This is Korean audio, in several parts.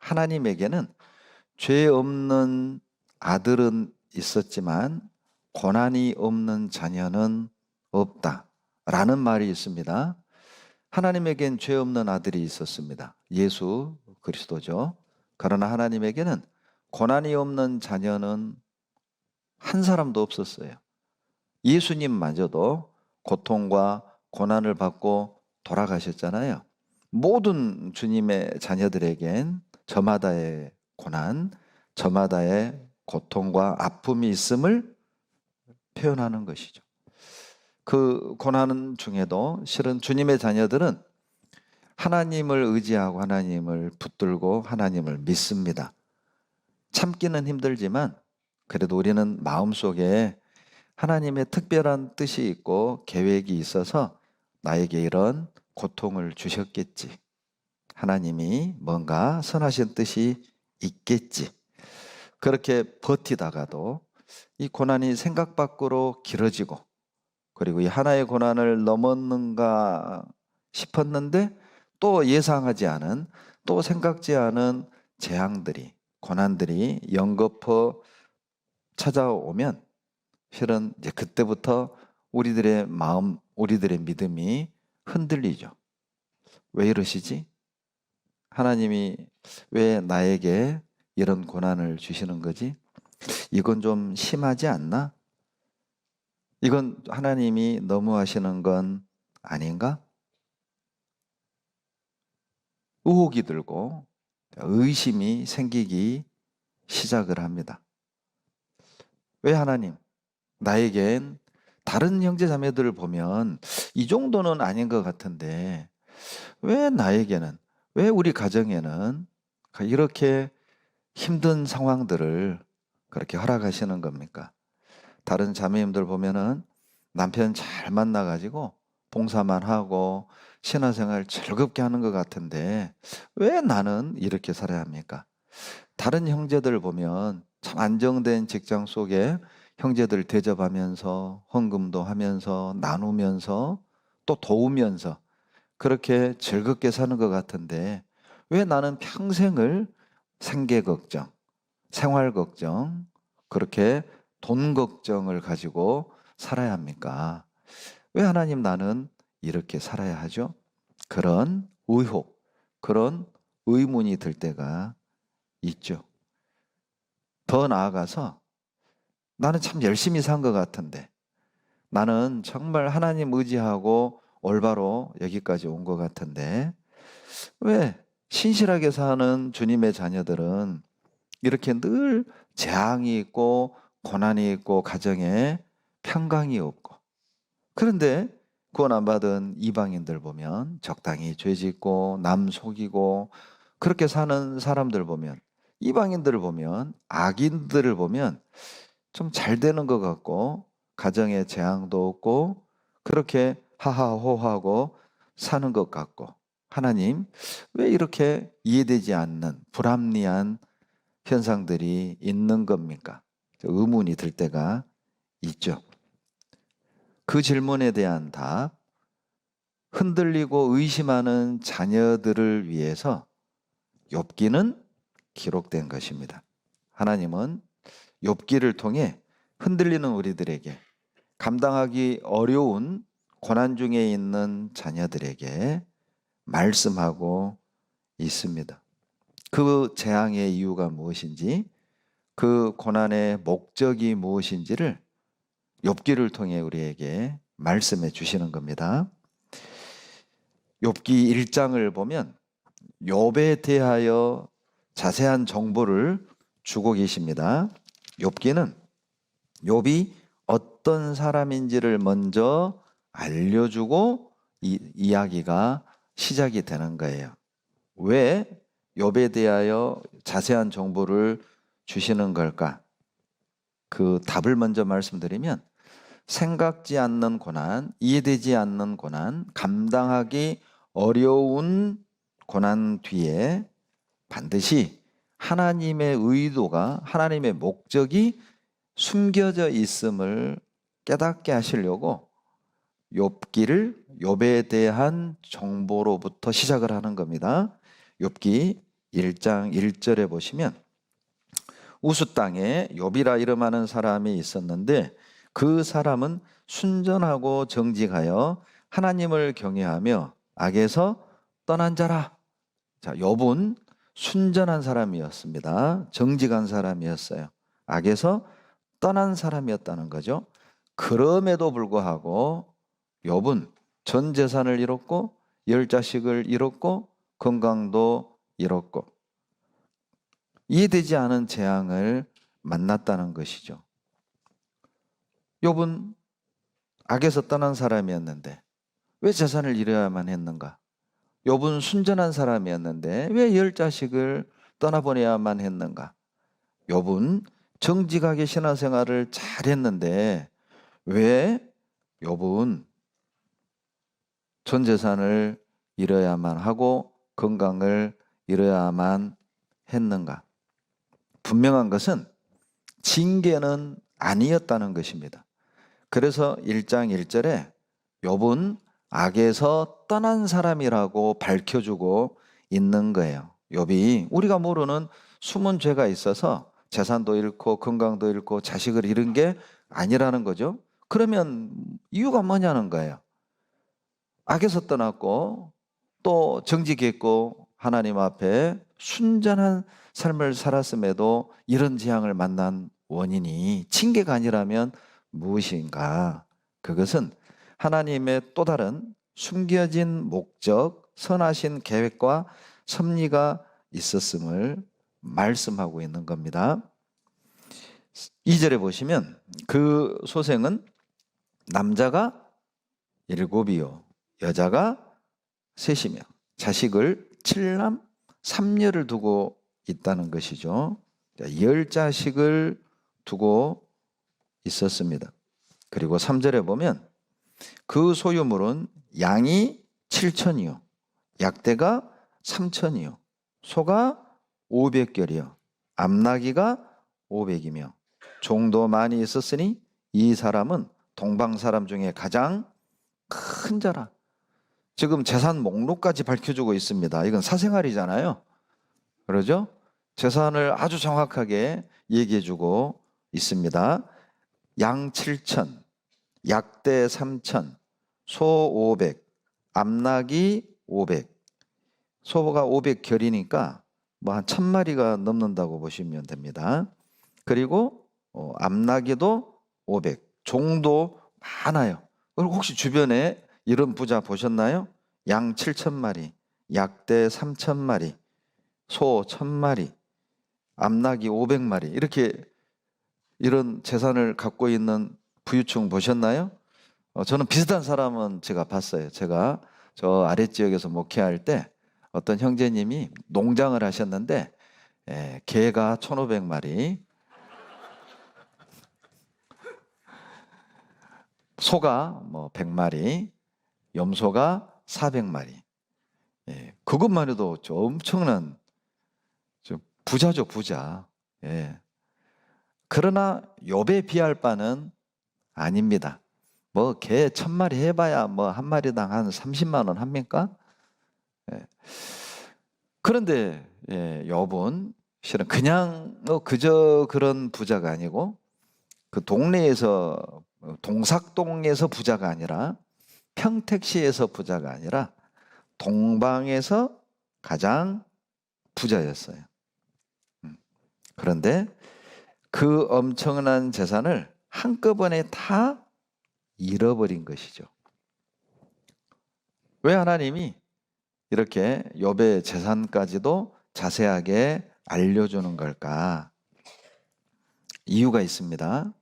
하나님에게는 죄 없는 아들은 있었지만 고난이 없는 자녀는 없다라는 말이 있습니다. 하나님에겐 죄 없는 아들이 있었습니다. 예수 그리스도죠. 그러나 하나님에게는 고난이 없는 자녀는 한 사람도 없었어요. 예수님마저도 고통과 고난을 받고 돌아가셨잖아요. 모든 주님의 자녀들에겐 저마다의 고난, 저마다의 고통과 아픔이 있음을 표현하는 것이죠. 그 고난 중에도 실은 주님의 자녀들은 하나님을 의지하고 하나님을 붙들고 하나님을 믿습니다. 참기는 힘들지만 그래도 우리는 마음속에 하나님의 특별한 뜻이 있고 계획이 있어서 나에게 이런 고통을 주셨겠지. 하나님이 뭔가 선하신 뜻이 있겠지. 그렇게 버티다가도 이 고난이 생각 밖으로 길어지고 그리고 이 하나의 고난을 넘었는가 싶었는데 또 예상하지 않은 또 생각지 않은 재앙들이 고난들이 연거푸 찾아오면 실은 이제 그때부터 우리들의 마음, 우리들의 믿음이 흔들리죠. 왜 이러시지? 하나님이 왜 나에게 이런 고난을 주시는 거지? 이건 좀 심하지 않나? 이건 하나님이 너무하시는 건 아닌가? 의혹이 들고 의심이 생기기 시작을 합니다. 왜 하나님? 나에겐 다른 형제 자매들을 보면 이 정도는 아닌 것 같은데 왜 나에게는, 왜 우리 가정에는 이렇게 힘든 상황들을 그렇게 허락하시는 겁니까? 다른 자매님들 보면은 남편 잘 만나가지고 봉사만 하고 신화생활 즐겁게 하는 것 같은데 왜 나는 이렇게 살아야 합니까? 다른 형제들 보면 참 안정된 직장 속에 형제들 대접하면서 헌금도 하면서 나누면서 또 도우면서 그렇게 즐겁게 사는 것 같은데 왜 나는 평생을 생계 걱정, 생활 걱정, 그렇게 돈 걱정을 가지고 살아야 합니까? 왜 하나님 나는 이렇게 살아야 하죠? 그런 의혹, 그런 의문이 들 때가 있죠. 더 나아가서 나는 참 열심히 산 것 같은데 나는 정말 하나님 의지하고 올바로 여기까지 온 것 같은데 왜 신실하게 사는 주님의 자녀들은 이렇게 늘 재앙이 있고 고난이 있고 가정에 평강이 없고 그런데 구원 안 받은 이방인들 보면 적당히 죄 짓고 남 속이고 그렇게 사는 사람들 보면 이방인들을 보면 악인들을 보면 좀 잘 되는 것 같고 가정에 재앙도 없고 그렇게 하하호하고 사는 것 같고 하나님 왜 이렇게 이해되지 않는 불합리한 현상들이 있는 겁니까? 의문이 들 때가 있죠. 그 질문에 대한 답, 흔들리고 의심하는 자녀들을 위해서 욥기는 기록된 것입니다. 하나님은 욥기를 통해 흔들리는 우리들에게 감당하기 어려운 고난 중에 있는 자녀들에게 말씀하고 있습니다. 그 재앙의 이유가 무엇인지, 그 고난의 목적이 무엇인지를 욥기를 통해 우리에게 말씀해 주시는 겁니다. 욥기 1장을 보면 욥에 대하여 자세한 정보를 주고 계십니다. 욥기는 욥이 어떤 사람인지를 먼저 알려주고 이야기가 시작이 되는 거예요. 왜 욥에 대하여 자세한 정보를 주시는 걸까? 그 답을 먼저 말씀드리면 생각지 않는 고난, 이해되지 않는 고난, 감당하기 어려운 고난 뒤에 반드시 하나님의 의도가, 하나님의 목적이 숨겨져 있음을 깨닫게 하시려고 욥기를 욥에 대한 정보로부터 시작을 하는 겁니다. 욥기 1장 1절에 보시면 우스 땅에 욥이라 이름하는 사람이 있었는데 그 사람은 순전하고 정직하여 하나님을 경외하며 악에서 떠난 자라. 자, 욥은 순전한 사람이었습니다. 정직한 사람이었어요. 악에서 떠난 사람이었다는 거죠. 그럼에도 불구하고 욥은 전 재산을 잃었고 10자식을 잃었고 건강도 잃었고 이해되지 않은 재앙을 만났다는 것이죠. 욥은 악에서 떠난 사람이었는데 왜 재산을 잃어야만 했는가? 욥은 순전한 사람이었는데 왜 10자식을 떠나보내야만 했는가? 욥은 정직하게 신앙생활을 잘했는데 왜 욥은 전 재산을 잃어야만 하고 건강을 잃어야만 했는가? 분명한 것은 징계는 아니었다는 것입니다. 그래서 1장 1절에 욥은 악에서 떠난 사람이라고 밝혀주고 있는 거예요. 욥이 우리가 모르는 숨은 죄가 있어서 재산도 잃고 건강도 잃고 자식을 잃은 게 아니라는 거죠. 그러면 이유가 뭐냐는 거예요. 악에서 떠났고 또 정직했고 하나님 앞에 순전한 삶을 살았음에도 이런 재앙을 만난 원인이 징계가 아니라면 무엇인가? 그것은 하나님의 또 다른 숨겨진 목적, 선하신 계획과 섭리가 있었음을 말씀하고 있는 겁니다. 2절에 보시면 그 소생은 남자가 7이요 여자가 3이며 자식을 7남 3녀를 두고 있다는 것이죠. 10자식을 두고 있었습니다. 그리고 3절에 보면 그 소유물은 양이 7천이요 약대가 3천이요 소가 500결이요 암나귀가 500이며 종도 많이 있었으니 이 사람은 동방 사람 중에 가장 큰 자라. 지금 재산 목록까지 밝혀주고 있습니다. 이건 사생활이잖아요. 그러죠? 재산을 아주 정확하게 얘기해주고 있습니다. 양 7천, 약대 3천, 소 500, 암나귀 500. 소가 500결이니까 뭐 한 1000마리가 넘는다고 보시면 됩니다. 그리고 암나귀도 500, 종도 많아요. 그리고 혹시 주변에 이런 부자 보셨나요? 양 7,000마리, 약대 3,000마리, 소 1,000마리, 암나귀 500마리 이렇게 이런 재산을 갖고 있는 부유층 보셨나요? 저는 비슷한 사람은 제가 봤어요. 제가 저 아랫지역에서 목회할 때 어떤 형제님이 농장을 하셨는데 개가 1,500마리, 소가 뭐 100마리, 염소가 400마리. 그것만 해도 엄청난 부자죠, 부자. 그러나 욥에 비할 바는 아닙니다. 뭐 개 1000마리 해봐야 뭐 한 마리당 한 30만 원 합니까? 그런데 욥은 실은 그냥 그저 그런 부자가 아니고 그 동네에서 동삭동에서 부자가 아니라 평택시에서 부자가 아니라 동방에서 가장 부자였어요. 그런데 그 엄청난 재산을 한꺼번에 다 잃어버린 것이죠. 왜 하나님이 이렇게 욥의 재산까지도 자세하게 알려주는 걸까? 이유가 있습니다.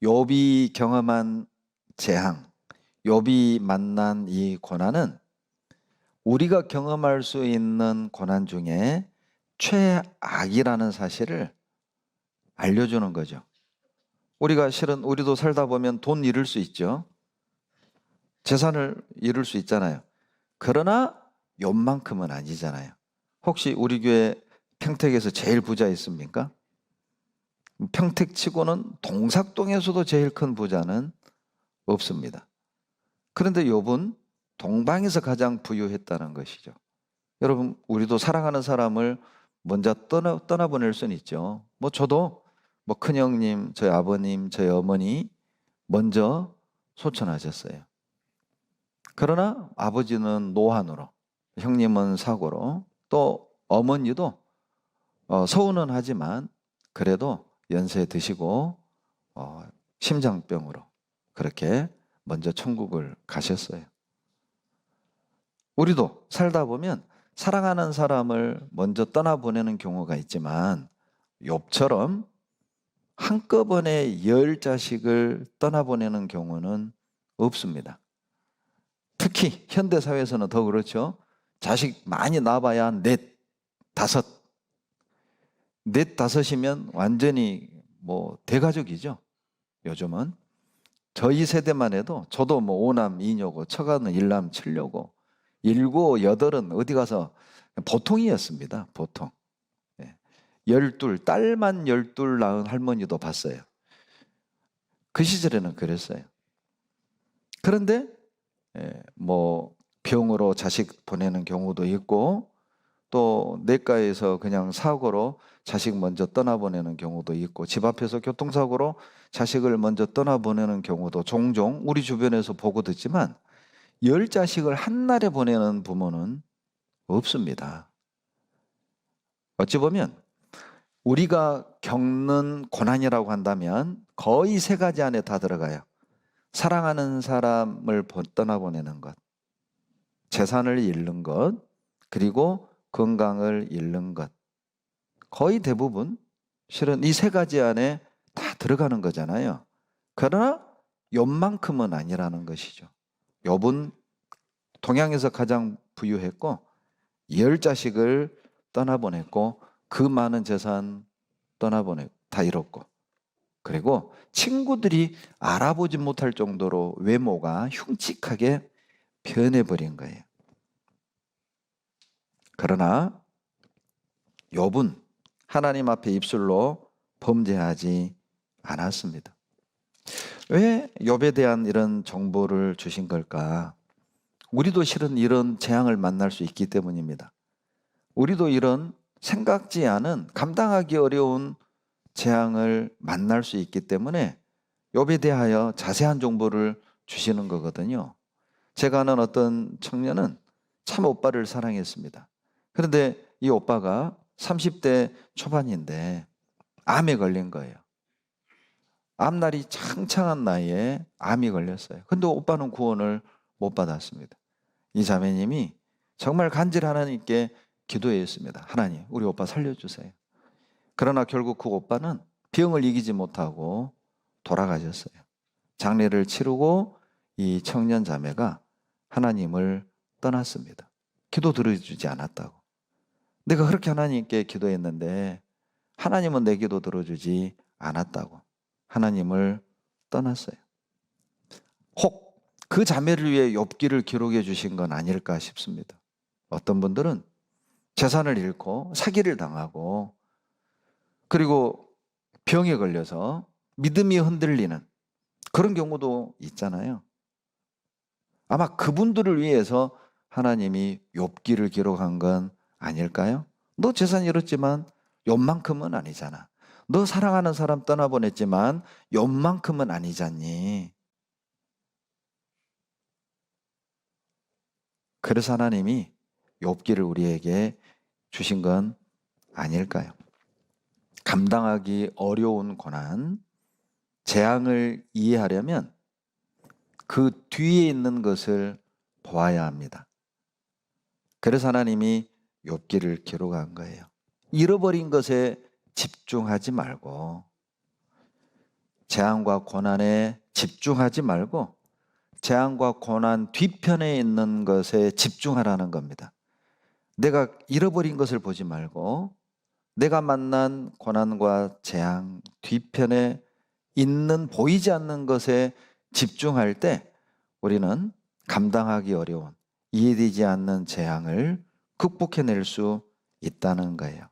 욥이 경험한 재앙, 욥이 만난 이 고난은 우리가 경험할 수 있는 고난 중에 최악이라는 사실을 알려주는 거죠. 우리가 실은 우리도 살다 보면 돈 잃을 수 있죠. 재산을 잃을 수 있잖아요. 그러나 욥만큼은 아니잖아요. 혹시 우리 교회 평택에서 제일 부자 있습니까? 평택치고는 동삭동에서도 제일 큰 부자는 없습니다. 그런데 욥은 동방에서 가장 부유했다는 것이죠. 여러분, 우리도 사랑하는 사람을 먼저 떠나보낼 수는 있죠. 뭐 저도 뭐 큰형님, 저희 아버님, 저희 어머니 먼저 소천하셨어요. 그러나 아버지는 노환으로, 형님은 사고로, 또 어머니도 서운은 하지만 그래도 연세 드시고 심장병으로 그렇게 먼저 천국을 가셨어요. 우리도 살다 보면 사랑하는 사람을 먼저 떠나보내는 경우가 있지만 욥처럼 한꺼번에 10자식을 떠나보내는 경우는 없습니다. 특히 현대사회에서는 더 그렇죠. 자식 많이 낳아봐야 넷, 다섯. 넷, 다섯이면 완전히 뭐 대가족이죠. 요즘은. 저희 세대만 해도 저도 뭐 오남, 이녀고 처가는 일남, 칠녀고 일곱, 여덟은 어디 가서 보통이었습니다. 보통. 12, 딸만 12 낳은 할머니도 봤어요. 그 시절에는 그랬어요. 그런데 뭐 병으로 자식 보내는 경우도 있고 또 내과에서 그냥 사고로 자식 먼저 떠나보내는 경우도 있고 집 앞에서 교통사고로 자식을 먼저 떠나보내는 경우도 종종 우리 주변에서 보고 듣지만 10자식을 한날에 보내는 부모는 없습니다. 어찌 보면 우리가 겪는 고난이라고 한다면 거의 3가지 안에 다 들어가요. 사랑하는 사람을 떠나보내는 것, 재산을 잃는 것, 그리고 건강을 잃는 것. 거의 대부분 실은 이 3가지 안에 다 들어가는 거잖아요. 그러나 욥만큼은 아니라는 것이죠. 욥은 동양에서 가장 부유했고 10자식을 떠나보냈고 그 많은 재산 떠나보내고 다 잃었고 그리고 친구들이 알아보지 못할 정도로 외모가 흉측하게 변해버린 거예요. 그러나 욥은 하나님 앞에 입술로 범죄하지 않았습니다. 왜 욥에 대한 이런 정보를 주신 걸까? 우리도 실은 이런 재앙을 만날 수 있기 때문입니다. 우리도 이런 생각지 않은 감당하기 어려운 재앙을 만날 수 있기 때문에 욥에 대하여 자세한 정보를 주시는 거거든요. 제가 아는 어떤 청년은 참 오빠를 사랑했습니다. 그런데 이 오빠가 30대 초반인데 암에 걸린 거예요. 암날이 창창한 나이에 암이 걸렸어요. 근데 오빠는 구원을 못 받았습니다. 이 자매님이 정말 간절히 하나님께 기도했습니다. 하나님, 우리 오빠 살려주세요. 그러나 결국 그 오빠는 병을 이기지 못하고 돌아가셨어요. 장례를 치르고 이 청년 자매가 하나님을 떠났습니다. 기도 들어주지 않았다고. 내가 그렇게 하나님께 기도했는데 하나님은 내 기도 들어주지 않았다고 하나님을 떠났어요. 혹 그 자매를 위해 욥기를 기록해 주신 건 아닐까 싶습니다. 어떤 분들은 재산을 잃고 사기를 당하고 그리고 병에 걸려서 믿음이 흔들리는 그런 경우도 있잖아요. 아마 그분들을 위해서 하나님이 욥기를 기록한 건 아닐까요? 너 재산 잃었지만 욥만큼은 아니잖아. 너 사랑하는 사람 떠나보냈지만 욥만큼은 아니잖니. 그래서 하나님이 욥기를 우리에게 주신 건 아닐까요? 감당하기 어려운 고난, 재앙을 이해하려면 그 뒤에 있는 것을 보아야 합니다. 그래서 하나님이 욥기를 기록한 거예요. 잃어버린 것에 집중하지 말고 재앙과 고난에 집중하지 말고 재앙과 고난 뒤편에 있는 것에 집중하라는 겁니다. 내가 잃어버린 것을 보지 말고 내가 만난 고난과 재앙 뒤편에 있는 보이지 않는 것에 집중할 때 우리는 감당하기 어려운 이해되지 않는 재앙을 극복해낼 수 있다는 거예요.